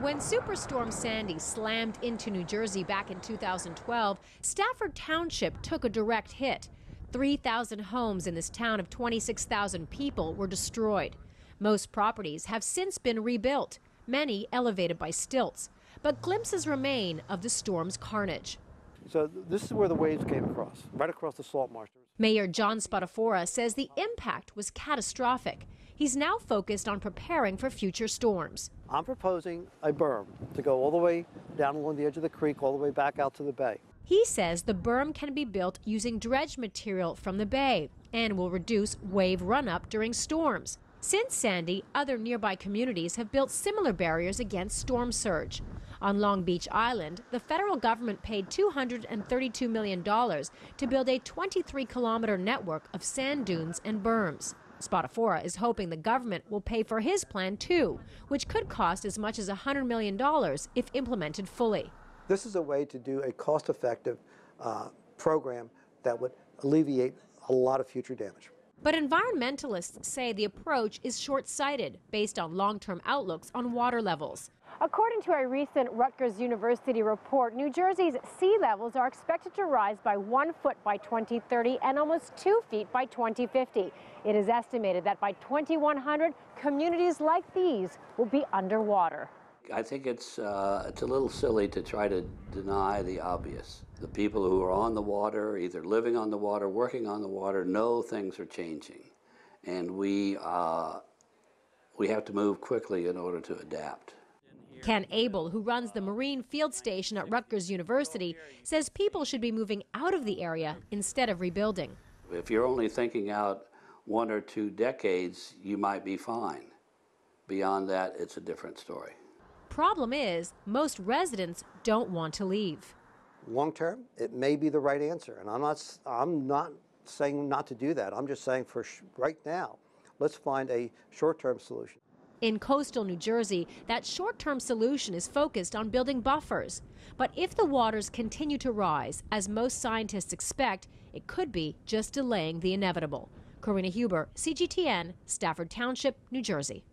When Superstorm Sandy slammed into New Jersey back in 2012, Stafford Township took a direct hit. 3,000 homes in this town of 26,000 people were destroyed. Most properties have since been rebuilt, many elevated by stilts. But glimpses remain of the storm's carnage. So this is where the waves came across, right across the salt marsh. Mayor John Spadafora says the impact was catastrophic. He's now focused on preparing for future storms. I'm proposing a berm to go all the way down along the edge of the creek, all the way back out to the bay. He says the berm can be built using dredge material from the bay and will reduce wave run-up during storms. Since Sandy, other nearby communities have built similar barriers against storm surge. On Long Beach Island, the federal government paid $232 million to build a 23-kilometer network of sand dunes and berms. Spadafora is hoping the government will pay for his plan too, which could cost as much as $100 million if implemented fully. This is a way to do a cost-effective program that would alleviate a lot of future damage. But environmentalists say the approach is short-sighted based on long-term outlooks on water levels. According to a recent Rutgers University report, New Jersey's sea levels are expected to rise by 1 foot by 2030 and almost 2 feet by 2050. It is estimated that by 2100, communities like these will be underwater. I think it's a little silly to try to deny the obvious. The people who are on the water, either living on the water, working on the water, know things are changing. And we have to move quickly in order to adapt. Ken Abel, who runs the Marine Field Station at Rutgers University, says people should be moving out of the area instead of rebuilding. If you're only thinking out 1 or 2 decades, you might be fine. Beyond that, it's a different story. Problem is, most residents don't want to leave. Long term, it may be the right answer, and I'm not saying not to do that. I'm just saying for right now, let's find a short-term solution. In coastal New Jersey, that short-term solution is focused on building buffers. But if the waters continue to rise, as most scientists expect, it could be just delaying the inevitable. Karina, CGTN, Stafford Township, New Jersey.